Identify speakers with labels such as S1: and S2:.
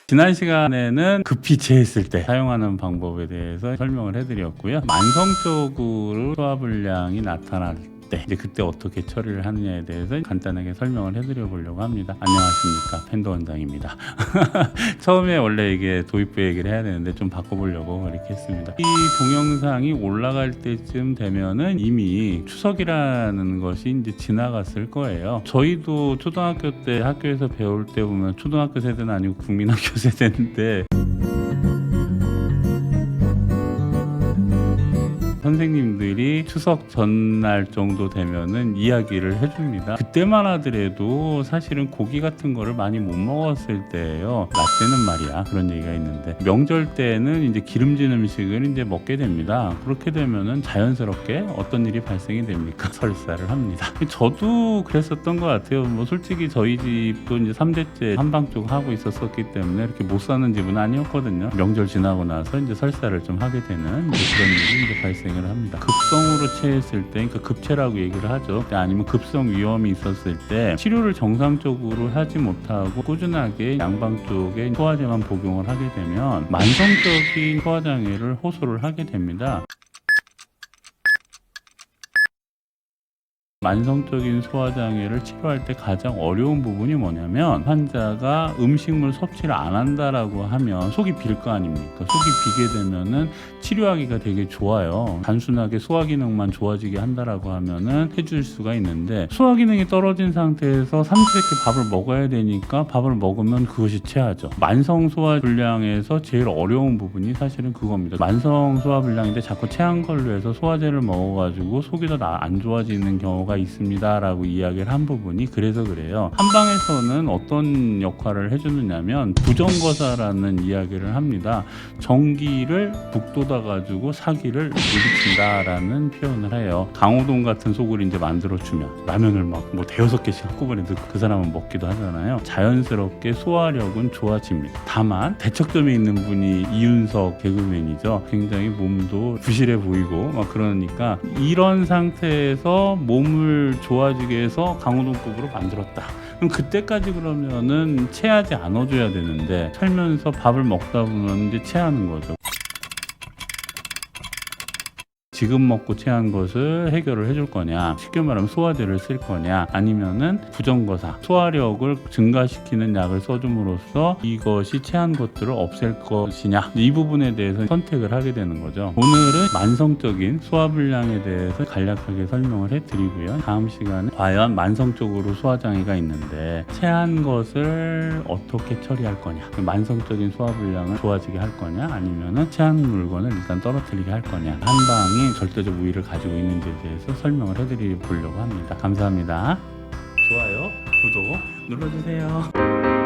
S1: 지난 시간에는 급히 체했을 때 사용하는 방법에 대해서 설명을 해드렸고요. 만성적으로 소화불량이 나타날 때 이제 그때 어떻게 처리를 하느냐에 대해서 간단하게 설명을 해드려 보려고 합니다. 안녕하십니까, 팬더 원장입니다. 처음에 원래 이게 도입부 얘기를 해야 되는데 좀 바꿔보려고 이렇게 했습니다. 이 동영상이 올라갈 때쯤 되면은 이미 추석이라는 것이 이제 지나갔을 거예요. 저희도 초등학교 때 학교에서 배울 때 보면 초등학교 세대는 아니고 국민학교 세대인데 선생님들이 추석 전날 정도 되면은 이야기를 해줍니다. 그때만 하더라도 사실은 고기 같은 거를 많이 못 먹었을 때예요. 라떼는 말이야, 그런 얘기가 있는데 명절 때는 이제 기름진 음식을 이제 먹게 됩니다. 그렇게 되면은 자연스럽게 어떤 일이 발생이 됩니까? 설사를 합니다. 저도 그랬었던 것 같아요. 뭐 솔직히 저희 집도 이제 3대째 한방 쪽 하고 있었기 때문에 이렇게 못 사는 집은 아니었거든요. 명절 지나고 나서 이제 설사를 좀 하게 되는 이제 그런 일이 이제 발생을 합니다. 급성으로 체했을 때, 그러니까 급체라고 얘기를 하죠. 아니면 급성 위염이 있었을 때 치료를 정상적으로 하지 못하고 꾸준하게 양방 쪽에 소화제만 복용을 하게 되면 만성적인 소화장애를 호소를 하게 됩니다. 만성적인 소화장애를 치료할 때 가장 어려운 부분이 뭐냐면 환자가 음식물 섭취를 안 한다라고 하면 속이 빌 거 아닙니까? 속이 비게 되면은 치료하기가 되게 좋아요. 단순하게 소화 기능만 좋아지게 한다라고 하면은 해줄 수가 있는데 소화 기능이 떨어진 상태에서 삼시세끼 밥을 먹어야 되니까 밥을 먹으면 그것이 체하죠. 만성 소화 불량에서 제일 어려운 부분이 사실은 그겁니다. 만성 소화 불량인데 자꾸 체한 걸로 해서 소화제를 먹어가지고 속이 더 안 좋아지는 경우가 있습니다라고 이야기를 한 부분이 그래서 그래요. 한방에서는 어떤 역할을 해주느냐면 부정거사라는 이야기를 합니다. 전기를 북돋아 가지고 사기를 물리친다라는 표현을 해요. 강호동 같은 속을 이제 만들어주면 라면을 막 뭐 대여섯 개씩 한꺼번에 넣고 그 사람은 먹기도 하잖아요. 자연스럽게 소화력은 좋아집니다. 다만 대척점에 있는 분이 이윤석 개그맨이죠. 굉장히 몸도 부실해 보이고 막 그러니까 이런 상태에서 몸을 좋아지게 해서 강호동급으로 만들었다. 그럼 그때까지 그러면은 체하지 않아줘야 되는데 살면서 밥을 먹다 보면 이제 체하는 거죠. 지금 먹고 체한 것을 해결을 해줄 거냐, 쉽게 말하면 소화제를 쓸 거냐, 아니면은 부정거사, 소화력을 증가시키는 약을 써줌으로써 이것이 체한 것들을 없앨 것이냐, 이 부분에 대해서 선택을 하게 되는 거죠. 오늘은 만성적인 소화불량에 대해서 간략하게 설명을 해드리고요. 다음 시간에 과연 만성적으로 소화장애가 있는데 체한 것을 어떻게 처리할 거냐, 만성적인 소화불량을 좋아지게 할 거냐, 아니면은 체한 물건을 일단 떨어뜨리게 할 거냐, 한방이 절대적 우위를 가지고 있는지에 대해서 설명을 해드리려고 합니다. 감사합니다. 좋아요, 구독 눌러주세요.